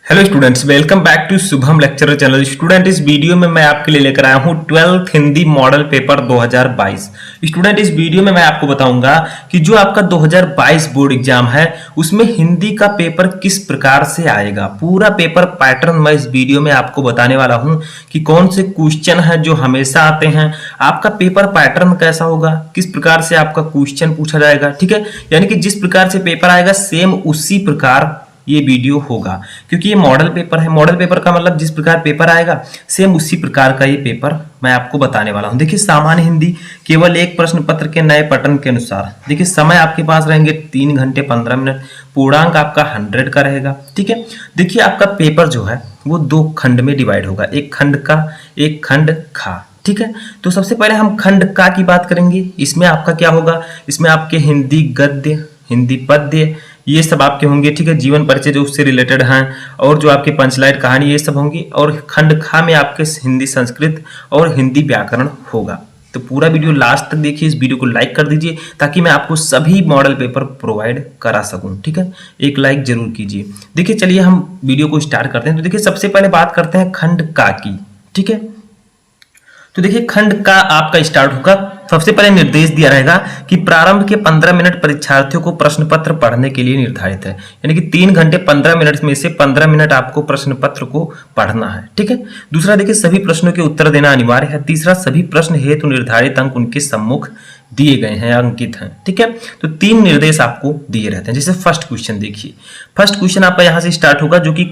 Hello students, welcome back to Shubham lecturer channel. Student, इस video में मैं आपके लिए लेकर आया हूं 12th Hindi model paper 2022। Student, इस वीडियो में मैं आपको बताऊंगा कि जो आपका 2022 बोर्ड एग्जाम है उसमें हिंदी का पेपर किस प्रकार से आएगा। पूरा पेपर पैटर्न मैं इस वीडियो में आपको बताने वाला हूं कि कौन से क्वेश्चन है जो हमेशा आते हैं, आपका पेपर पैटर्न कैसा होगा, किस प्रकार से आपका क्वेश्चन पूछा जाएगा। ठीक है, यानी कि जिस प्रकार से पेपर आएगा सेम उसी प्रकार ये वीडियो होगा, क्योंकि ये मॉडल पेपर है। मॉडल पेपर का मतलब जिस प्रकार पेपर आएगा सेम उसी प्रकार का ये पेपर मैं आपको बताने वाला हूं। देखिए, सामान्य हिंदी केवल एक प्रश्न पत्र के नए पैटर्न के अनुसार। देखिए, समय आपके पास रहेंगे 3 घंटे 15 मिनट। पूर्णांक आपका 100 का रहेगा। ठीक है, देखिए आपका पेपर जो है वो 2 खंड में डिवाइड होगा, एक खंड का, एक खंड खा। ठीक है, तो सबसे पहले हम खंड का की बात करेंगे। इसमें आपका क्या होगा, इसमें आपके हिंदी गद्य, हिंदी पद्य, ये सब आपके होंगे। ठीक है, जीवन परिचय जो उससे रिलेटेड हैं, और जो आपके पंचलाइन कहानी ये सब होंगी। और खंड खा में आपके हिंदी संस्कृत और हिंदी व्याकरण होगा। तो पूरा वीडियो लास्ट तक देखिए, इस वीडियो को लाइक कर दीजिए ताकि मैं आपको सभी मॉडल पेपर प्रोवाइड करा सकूं। ठीक है, एक लाइक जरूर कीजिए। देखिए, चलिए हम वीडियो को स्टार्ट करते हैं। तो देखिए, सबसे पहले बात करते हैं खंड का की। ठीक है, तो देखिए खंड का आपका स्टार्ट होगा। सबसे पहले निर्देश दिया रहेगा कि प्रारंभ के 15 मिनट परीक्षार्थियों को प्रश्न पत्र पढ़ने के लिए निर्धारित है, यानी कि 3 घंटे 15 मिनट में से 15 मिनट आपको प्रश्न पत्र को पढ़ना है। ठीक है, दूसरा देखिए सभी प्रश्नों के उत्तर देना अनिवार्य है। तीसरा, सभी प्रश्न हेतु निर्धारित अंक उनके सम्मुख दिए गए हैं, अंकित हैं। ठीक है, तो 3 निर्देश आपको दिए रहते हैं। जैसे फर्स्ट क्वेश्चन देखिए, फर्स्ट क्वेश्चन आपका यहां से स्टार्ट होगा, जो कि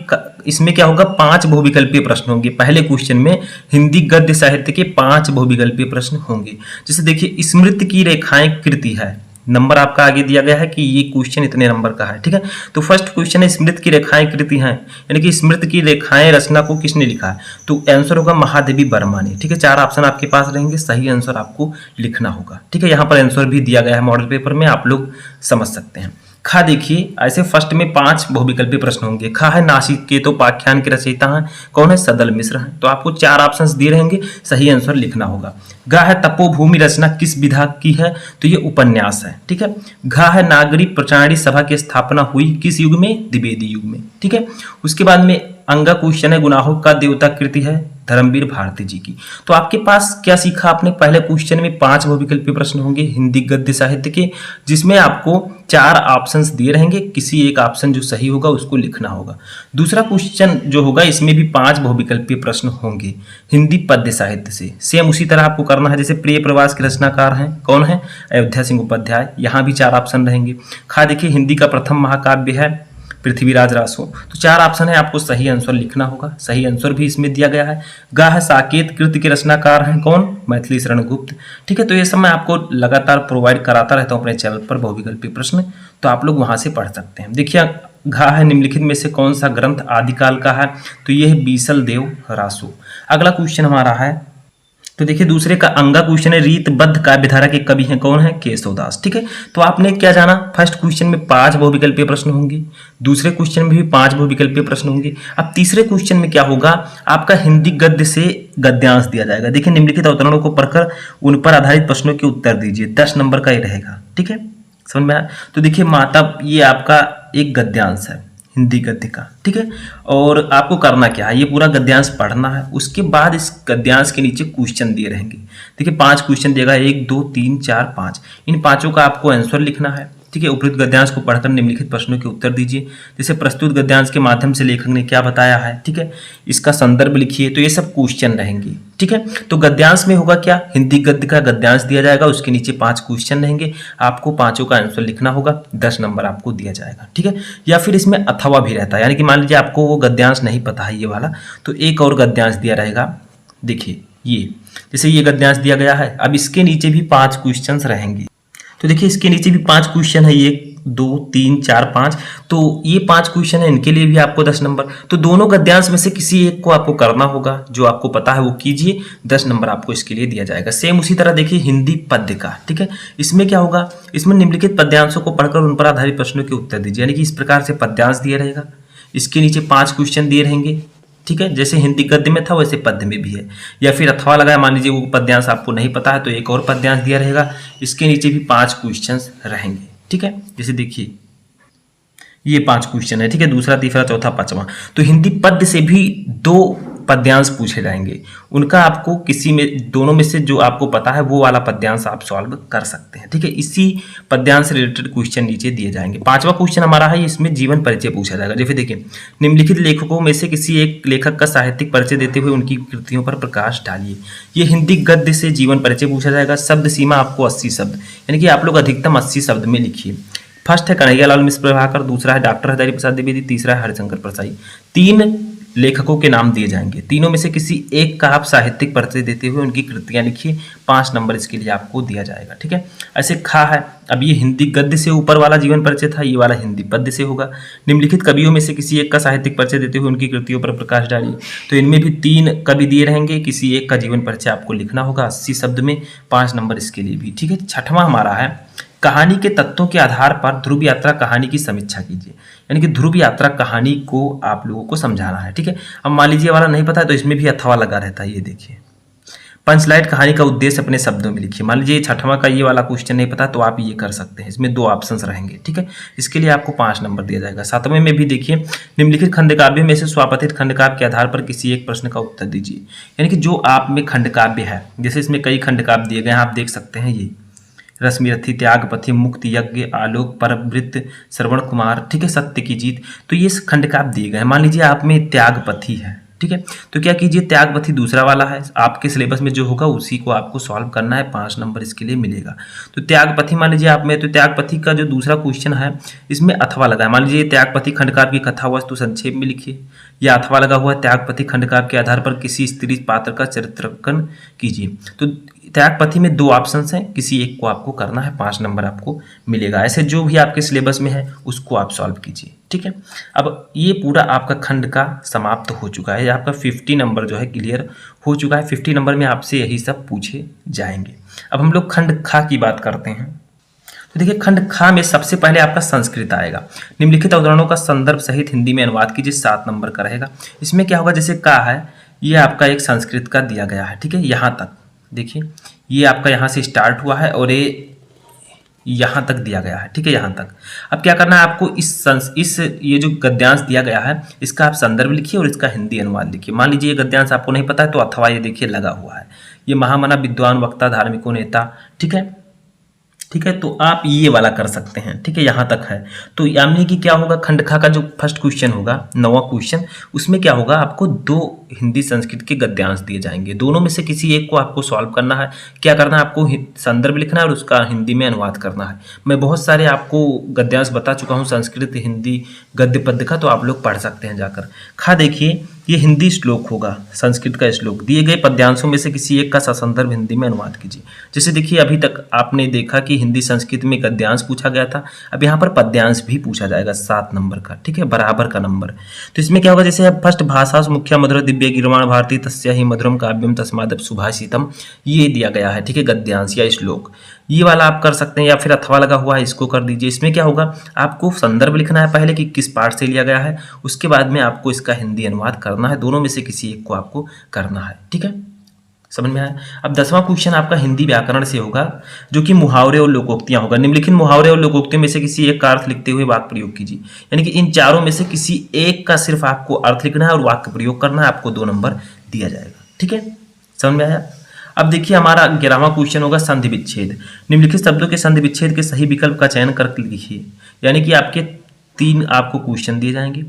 इसमें क्या होगा, 5 बहुविकल्पीय प्रश्न होंगे। पहले क्वेश्चन में हिंदी गद्य साहित्य के 5 बहुविकल्पीय प्रश्न होंगे। जैसे देखिए, स्मृति की रेखाएं कृति है, नंबर आपका आगे दिया गया है कि ये क्वेश्चन इतने नंबर का है। ठीक है, तो फर्स्ट क्वेश्चन है स्मृति की रेखाएं कृति हैं, यानी कि स्मृति की रेखाएं रचना को किसने लिखा है, तो आंसर होगा महादेवी वर्मा ने। ठीक है, 4 ऑप्शन आपके पास रहेंगे, सही आंसर आपको लिखना होगा। ठीक है, यहाँ पर आंसर भी दिया गया है मॉडल पेपर में, आप लोग समझ सकते हैं। खा देखिए, ऐसे फर्स्ट में 5 बहुविकल्पीय प्रश्न होंगे। खा है नासिक के तो पाख्यान के रचयिता हैं, कौन है, सदल मिश्र हैं। तो आपको 4 ऑप्शंस दिए रहेंगे, सही आंसर लिखना होगा। गा है तपोभूमि रचना किस विधा की है, तो ये उपन्यास है। ठीक है, घा है नागरिक प्रचारणी सभा की स्थापना हुई किस युग में, द्विवेदी युग में। ठीक है, उसके बाद में अंगा क्वेश्चन है गुनाहों का देवता कृति है धर्मवीर भारती जी की। तो आपके पास क्या सीखा आपने, पहले क्वेश्चन में 5 बहुविकल्पीय प्रश्न होंगे हिंदी गद्य साहित्य के, जिसमें आपको 4 ऑप्शंस दिए रहेंगे, किसी एक ऑप्शन जो सही होगा उसको लिखना होगा। दूसरा क्वेश्चन जो होगा इसमें भी 5 बहुविकल्पीय प्रश्न होंगे हिंदी पद्य साहित्य से। सेम उसी तरह आपको करना है। जैसे प्रिय प्रवास के रचनाकार हैं, कौन है, अयोध्या सिंह उपाध्याय, यहाँ भी 4 ऑप्शन रहेंगे। खा देखिए, हिंदी का प्रथम महाकाव्य है पृथ्वीराज रासो, तो 4 ऑप्शन है, आपको सही आंसर लिखना होगा। सही आंसर भी इसमें दिया गया है। गा है साकेत कृति के रचनाकार हैं, कौन, मैथिली शरण गुप्त। ठीक है, तो ये सब मैं आपको लगातार प्रोवाइड कराता रहता हूँ अपने चैनल पर बहुविकल्पीय प्रश्न, तो आप लोग वहां से पढ़ सकते हैं। देखिए, घा है निम्नलिखित में से कौन सा ग्रंथ आदिकाल का है, तो ये है बीसल देव रासो। अगला क्वेश्चन हमारा है, तो देखिए दूसरे का अंगा क्वेश्चन है रीतबद्ध काव्यधारा के कवि हैं, कौन है, केशवदास। ठीक है, तो आपने क्या जाना, फर्स्ट क्वेश्चन में 5 बहुविकल्पीय प्रश्न होंगे, दूसरे क्वेश्चन में भी 5 बहुविकल्पीय प्रश्न होंगे। अब तीसरे क्वेश्चन में क्या होगा, आपका हिंदी गद्य से गद्यांश दिया जाएगा। देखिए, निम्नलिखित अवतरणों को पढ़कर उन पर आधारित प्रश्नों के उत्तर दीजिए, 10 नंबर का ये रहेगा। ठीक है, समझ में आया। तो देखिए माता, ये आपका एक गद्यांश है हिंदी गद्य का। ठीक है, और आपको करना क्या है, ये पूरा गद्यांश पढ़ना है। उसके बाद इस गद्यांश के नीचे क्वेश्चन दिए रहेंगे। देखिए 5 क्वेश्चन देगा, 1 2 3 4 5, इन 5 का आपको आंसर लिखना है। ठीक है, उपयुक्त गद्यांश को पढ़कर निम्नलिखित प्रश्नों के उत्तर दीजिए। जैसे प्रस्तुत गद्यांश के माध्यम से लेखक ने क्या बताया है, ठीक है, इसका संदर्भ लिखिए। तो ये सब क्वेश्चन रहेंगे। ठीक है, तो गद्यांश में होगा क्या, हिंदी गद्य का गद्यांश दिया जाएगा, उसके नीचे 5 क्वेश्चन रहेंगे, आपको 5 का आंसर लिखना होगा, 10 नंबर आपको दिया जाएगा। ठीक है, या फिर इसमें अथवा भी रहता है, यानी कि मान लीजिए आपको वो गद्यांश नहीं पता है ये वाला, तो एक और गद्यांश दिया रहेगा। देखिए ये, जैसे ये गद्यांश दिया गया है, अब इसके नीचे भी 5 क्वेश्चन रहेंगे। तो देखिए इसके नीचे भी 5 क्वेश्चन है, 1 2 3 4 5, तो ये 5 क्वेश्चन है, इनके लिए भी आपको 10 नंबर। तो दोनों गद्यांश में से किसी एक को आपको करना होगा, जो आपको पता है वो कीजिए, 10 नंबर आपको इसके लिए दिया जाएगा। सेम उसी तरह देखिए हिंदी पद्य का। ठीक है, इसमें क्या होगा, इसमें निम्नलिखित पद्यांशों को पढ़कर उन पर आधारित प्रश्नों के उत्तर दीजिए, यानी कि इस प्रकार से पद्यांश दिया रहेगा, इसके नीचे 5 क्वेश्चन दिए रहेंगे। ठीक है, जैसे हिंदी गद्य में था वैसे पद्य में भी है। या फिर अथवा लगाया, मान लीजिए वो पद्यांश आपको नहीं पता है तो एक और पद्यांश दिया रहेगा, इसके नीचे भी 5 क्वेश्चंस रहेंगे। ठीक है, जैसे देखिए ये 5 क्वेश्चन है, ठीक है, दूसरा, तीसरा, चौथा, पांचवा। तो हिंदी पद्य से भी 2 पद्यांश पूछे जाएंगे, उनका आपको किसी में दोनों में से जो आपको पता है वो वाला पद्यांश आप सॉल्व कर सकते हैं, ठीक है। इसी पद्यांश से रिलेटेड क्वेश्चन नीचे दिए जाएंगे। पांचवा क्वेश्चन हमारा है, इसमें जीवन परिचय पूछा जाएगा। जैसे देखिए, निम्नलिखित लेखकों में से किसी एक लेखक का साहित्यिक परिचय देते हुए उनकी कृतियों पर प्रकाश डालिए। ये हिंदी गद्य से जीवन परिचय पूछा जाएगा। शब्द सीमा आपको 80 शब्द, यानी कि आप लोग अधिकतम 80 शब्द में लिखिए। फर्स्ट है कन्हैयालाल मिश्र प्रभाकर, दूसरा है डॉक्टर हजारी प्रसाद द्विवेदी, तीसरा है हरिशंकर परसाई। 3 लेखकों के नाम दिए जाएंगे, तीनों में से किसी एक का आप साहित्यिक परिचय देते हुए उनकी कृतियां लिखिए। 5 नंबर इसके लिए आपको दिया जाएगा, ठीक है। ऐसे खा है, अब ये हिंदी गद्य से ऊपर वाला जीवन परिचय था, ये वाला हिंदी पद्य से होगा। निम्नलिखित कवियों में से किसी एक का साहित्यिक परिचय देते हुए उनकी कृतियों पर प्रकाश डालिए। तो इनमें भी 3 कवि दिए रहेंगे, किसी एक का जीवन परिचय आपको लिखना होगा 80 शब्द में। 5 नंबर इसके लिए भी, ठीक है। छठवां हमारा है, कहानी के तत्वों के आधार पर ध्रुव यात्रा कहानी की समीक्षा कीजिए, यानी कि ध्रुव यात्रा कहानी को आप लोगों को समझाना है, ठीक है। अब मान लीजिए वाला नहीं पता है तो इसमें भी अथवा लगा रहता है, ये देखिए। पंचलाइट कहानी का उद्देश्य अपने शब्दों में लिखिए। मान लीजिए छठवां का ये वाला क्वेश्चन नहीं पता तो आप ये कर सकते हैं, इसमें 2 ऑप्शंस रहेंगे, ठीक है। इसके लिए आपको 5 नंबर दिया जाएगा। 7वें में भी देखिए, निम्नलिखित खंडकाव्य में से स्वापतित खंडकाव्य के आधार पर किसी एक प्रश्न का उत्तर दीजिए, यानी कि जो आप में खंडकाव्य है, जैसे इसमें कई खंडकाव्य दिए गए हैं, आप देख सकते हैं, ये रश्मिरथी, त्यागपथी, मुक्ति यज्ञ, आलोक, परवृत्त, श्रवण कुमार, ठीक है, सत्य की जीत। तो ये खंडकाव्य दिए गए हैं। मान लीजिए आप में त्यागपथी है, ठीक है, तो क्या कीजिए, त्यागपथी दूसरा वाला है, आपके सिलेबस में जो होगा उसी को आपको सॉल्व करना है। 5 नंबर इसके लिए मिलेगा। तो त्यागपथी मान लीजिए आप में, तो त्यागपथी का जो दूसरा क्वेश्चन है इसमें अथवा लगा है। मान लीजिए त्यागपथी खंडकाव्य की कथा वस्तु संक्षेप में लिखिए, या अथवा लगा हुआ है त्यागपथी खंडकाव्य के आधार पर किसी स्त्री पात्र का चरित्रांकन कीजिए। तो त्यागपथी में 2 ऑप्शन हैं, किसी एक को आपको करना है, 5 नंबर आपको मिलेगा। ऐसे जो भी आपके सिलेबस में है उसको आप सॉल्व कीजिए, ठीक है। अब ये पूरा आपका खंड का समाप्त हो चुका है, आपका 50 नंबर जो है क्लियर हो चुका है। 50 नंबर में आपसे यही सब पूछे जाएंगे। अब हम लोग खंड खा की बात करते हैं। तो देखिए, खंड खा में सबसे पहले आपका संस्कृत आएगा। निम्नलिखित अवधारणाओं का संदर्भ सहित हिंदी में अनुवाद कीजिए, 7 नंबर का रहेगा। इसमें क्या होगा, जैसे का है, ये आपका एक संस्कृत का दिया गया है, ठीक है। यहाँ तक देखिए, ये आपका यहाँ से स्टार्ट हुआ है और ये यहाँ तक दिया गया है, ठीक है, यहाँ तक। अब क्या करना है आपको, इस ये जो गद्यांश दिया गया है इसका आप संदर्भ लिखिए और इसका हिंदी अनुवाद लिखिए। मान लीजिए ये गद्यांश आपको नहीं पता है तो अथवा ये देखिए लगा हुआ है, ये महामना विद्वान वक्ता धार्मिकों नेता, ठीक है, ठीक है। तो आप ये वाला कर सकते हैं, ठीक है, यहाँ तक है। तो यानी कि क्या होगा, खंडखा का जो फर्स्ट क्वेश्चन होगा, 9वां क्वेश्चन, उसमें क्या होगा, आपको 2 हिंदी संस्कृत के गद्यांश दिए जाएंगे, दोनों में से किसी एक को आपको सॉल्व करना है। क्या करना है, आपको संदर्भ लिखना है और उसका हिंदी में अनुवाद करना है। मैं बहुत सारे आपको गद्यांश बता चुका हूँ संस्कृत हिंदी गद्य पद्य का, तो आप लोग पढ़ सकते हैं जाकर। खा देखिए, ये हिंदी श्लोक होगा, संस्कृत का श्लोक। दिए गए पद्यांशों में से किसी एक का ससंदर्भ हिंदी में अनुवाद कीजिए। जैसे देखिए, अभी तक आपने देखा कि हिंदी संस्कृत में गद्यांश पूछा गया था, अब यहाँ पर पद्यांश भी पूछा जाएगा 7 नंबर का, ठीक है, बराबर का नंबर। तो इसमें क्या होगा, जैसे फर्स्ट भाषा मुख्य मधुर दिव्य गिरवाण भारती तस्या ही मधुरम काव्यम तस्माद सुभाषितम, ये दिया गया है, ठीक है, गद्यांश या श्लोक। ये वाला आप कर सकते हैं, या फिर अथवा लगा हुआ है इसको कर दीजिए। इसमें क्या होगा, आपको संदर्भ लिखना है पहले कि किस पाठ से लिया गया है, उसके बाद में आपको इसका हिंदी अनुवाद करना है। दोनों में से किसी एक को आपको करना है, ठीक है, समझ में आया। अब 10वां क्वेश्चन आपका हिंदी व्याकरण से होगा, जो कि मुहावरे और लोकोक्तियां होगा। निम्नलिखित मुहावरे और लोकोक्तियों में से किसी एक का अर्थ लिखते हुए वाक्य प्रयोग कीजिए, यानी कि इन चारों में से किसी एक का सिर्फ आपको अर्थ लिखना है और वाक्य प्रयोग करना है, आपको 2 नंबर दिया जाएगा, ठीक है, समझ में आया। अब देखिए, हमारा 11वां क्वेश्चन होगा संधि विच्छेद। निम्नलिखित शब्दों के संधि विच्छेद के सही विकल्प का चयन करके लिखिए, यानी कि आपके 3 आपको क्वेश्चन दिए जाएंगे,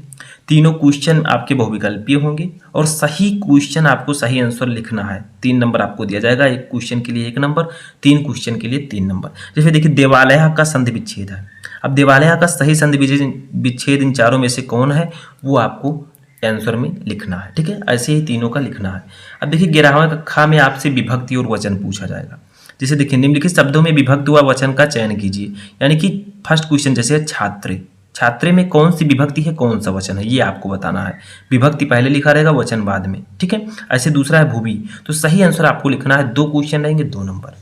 तीनों क्वेश्चन आपके बहुविकल्पीय होंगे और सही क्वेश्चन आपको सही आंसर लिखना है। 3 नंबर आपको दिया जाएगा, एक क्वेश्चन के लिए 1 नंबर, 3 क्वेश्चन के लिए 3 नंबर। जैसे देखिए, देवालय का संधि विच्छेद है। अब देवालय का सही संधि विच्छेद इन चारों में से कौन है, वो आपको आंसर में लिखना है, ठीक है, ऐसे ही तीनों का लिखना है। अब देखिए, 11वां कक्षा में आपसे विभक्ति और वचन पूछा जाएगा। जैसे देखिए, निम्नलिखित शब्दों में विभक्ति व वचन का चयन कीजिए, यानी कि फर्स्ट क्वेश्चन जैसे छात्रे, छात्रे में कौन सी विभक्ति है, कौन सा वचन है, ये आपको बताना है। विभक्ति पहले लिखा रहेगा, वचन बाद में, ठीक है। ऐसे दूसरा है भूमि, तो सही आंसर आपको लिखना है। 2 क्वेश्चन रहेंगे, 2 नंबर।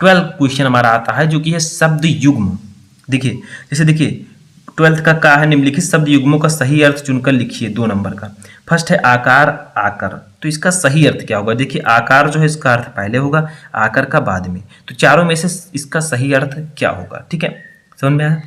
12 क्वेश्चन हमारा आता है, जो कि है शब्द युग्म। देखिए, जैसे देखिए 12th का है, निम्नलिखित शब्द युग्मों का सही अर्थ चुनकर लिखिए, 2 नंबर का। फर्स्ट है आकार, आकर, तो इसका सही अर्थ क्या होगा। देखिए, आकार जो है इसका अर्थ पहले होगा, आकर का बाद में। तो चारों में से इसका सही अर्थ क्या होगा, ठीक है, समझ में आया।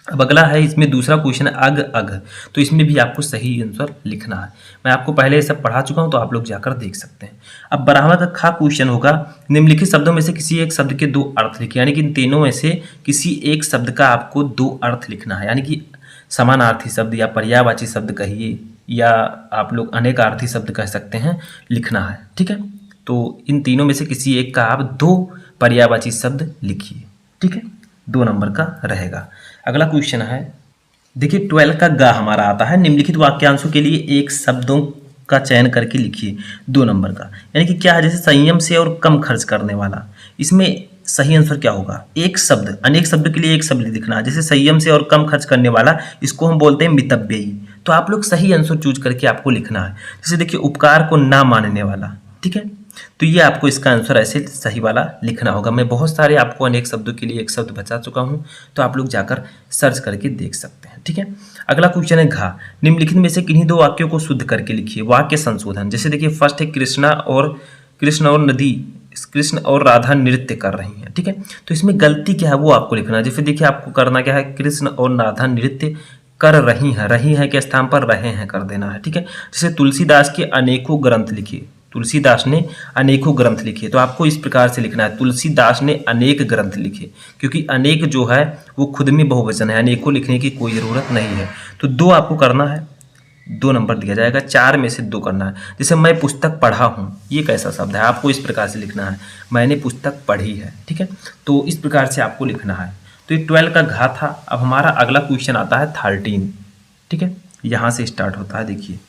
अब अगला है, इसमें दूसरा क्वेश्चन है अग अघ। तो इसमें भी आपको सही आंसर लिखना है। मैं आपको पहले ये सब पढ़ा चुका हूं, तो आप लोग जाकर देख सकते हैं। अब 12वां का खा क्वेश्चन होगा, निम्नलिखित शब्दों में से किसी एक शब्द के दो अर्थ लिखिए। यानी कि इन तीनों में से किसी एक शब्द का आपको दो अर्थ लिखना है। यानी कि समानार्थी शब्द या पर्यायवाची शब्द कहिए, या आप लोग अनेकार्थी शब्द कह सकते हैं, लिखना है। ठीक है, तो इन तीनों में से किसी एक का आप दो पर्यायवाची शब्द लिखिए। ठीक है, 2 नंबर का रहेगा। अगला क्वेश्चन है, देखिए 12 का गा हमारा आता है, निम्नलिखित वाक्यांशों के लिए एक शब्दों का चयन करके लिखिए, 2 नंबर का। यानी कि क्या है, जैसे संयम से और कम खर्च करने वाला, इसमें सही आंसर क्या होगा? एक शब्द, अनेक शब्द के लिए एक शब्द लिखना है। जैसे संयम से और कम खर्च करने वाला, इसको हम बोलते हैं मितव्ययी। तो आप लोग सही आंसर चूज करके आपको लिखना है। जैसे देखिए उपकार को ना मानने वाला, ठीक है, तो ये आपको इसका आंसर ऐसे सही वाला लिखना होगा। मैं बहुत सारे आपको अनेक शब्दों के लिए एक शब्द बता चुका हूं, तो आप लोग जाकर सर्च करके देख सकते हैं। ठीक है, अगला क्वेश्चन है घा, निम्नलिखित में से किन्हीं दो वाक्यों को शुद्ध करके लिखिए। वाक्य संशोधन, जैसे देखिए फर्स्ट है कृष्ण और राधा नृत्य कर रही हैं। ठीक है, तो इसमें गलती क्या है वो आपको लिखना है। जैसे देखिए आपको करना क्या है, कृष्ण और राधा नृत्य कर रही हैं के स्थान पर रहे हैं कर देना है। ठीक है, जैसे तुलसीदास के अनेकों ग्रंथ लिखिए, तुलसीदास ने अनेकों ग्रंथ लिखे, तो आपको इस प्रकार से लिखना है, तुलसीदास ने अनेक ग्रंथ लिखे, क्योंकि अनेक जो है वो खुद में बहुवचन है, अनेकों लिखने की कोई ज़रूरत नहीं है। तो 2 आपको करना है, 2 नंबर दिया जाएगा, 4 में से 2 करना है। जैसे मैं पुस्तक पढ़ा हूँ, ये कैसा शब्द है, आपको इस प्रकार से लिखना है, मैंने पुस्तक पढ़ी है। ठीक है, तो इस प्रकार से आपको लिखना है। तो ये 12 का घा था। अब हमारा अगला क्वेश्चन आता है 13। ठीक है, यहाँ से स्टार्ट होता है। देखिए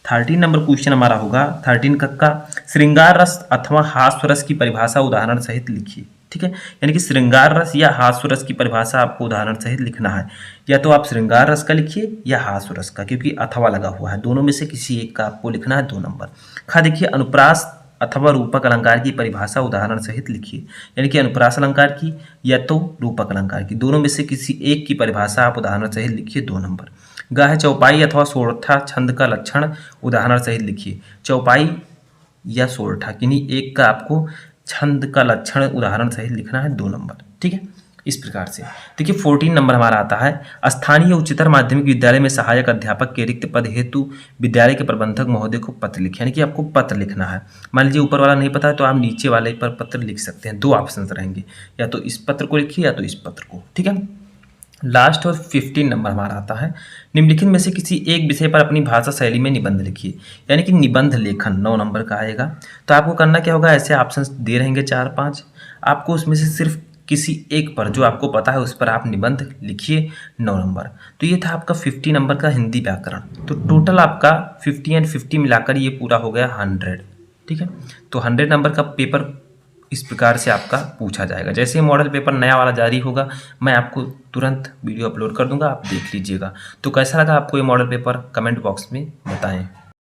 13 नंबर क्वेश्चन हमारा होगा, 13 का श्रृंगार रस अथवा हास्य रस की परिभाषा उदाहरण सहित लिखिए। ठीक है, यानी कि श्रृंगार रस या हास्य रस की परिभाषा आपको उदाहरण सहित लिखना है। या तो आप श्रृंगार रस का लिखिए या हास्य रस का, क्योंकि अथवा लगा हुआ है, दोनों में से किसी एक का आपको लिखना है। 2 नंबर खा, देखिए अनुप्रास अथवा रूपक अलंकार की परिभाषा उदाहरण सहित लिखिए। यानी कि अनुप्रास अलंकार की या तो रूपक अलंकार की, दोनों में से किसी एक की परिभाषा आप उदाहरण सहित लिखिए। 2 नंबर गा है, चौपाई अथवा सोरठा छंद का लक्षण उदाहरण सहित लिखिए। चौपाई या सोरठा किन्हीं एक का आपको छंद का लक्षण उदाहरण सहित लिखना है। 2 नंबर। ठीक है, इस प्रकार से। देखिए 14 नंबर हमारा आता है, स्थानीय उच्चतर माध्यमिक विद्यालय में सहायक अध्यापक के रिक्त पद हेतु विद्यालय के प्रबंधक महोदय को पत्र लिखें। यानी कि आपको पत्र लिखना है। मान लीजिए ऊपर वाला नहीं पता है तो आप नीचे वाले पर पत्र लिख सकते हैं। 2 ऑप्शन रहेंगे, या तो इस पत्र को लिखिए या तो इस पत्र को। ठीक है, लास्ट और 15 नंबर हमारा आता है, निम्नलिखित में से किसी एक विषय पर अपनी भाषा शैली में निबंध लिखिए। यानी कि निबंध लेखन 9 नंबर का आएगा। तो आपको करना क्या होगा, ऐसे ऑप्शंस दे रहेंगे 4-5, आपको उसमें से सिर्फ किसी एक पर जो आपको पता है उस पर आप निबंध लिखिए। 9 नंबर। तो ये था आपका 50 नंबर का हिंदी व्याकरण। तो टोटल आपका 50 एंड 50 मिलाकर ये पूरा हो गया 100। ठीक है, तो 100 नंबर का पेपर इस प्रकार से आपका पूछा जाएगा। जैसे ही मॉडल पेपर नया वाला जारी होगा, मैं आपको तुरंत वीडियो अपलोड कर दूंगा, आप देख लीजिएगा। तो कैसा लगा आपको ये मॉडल पेपर, कमेंट बॉक्स में बताएं।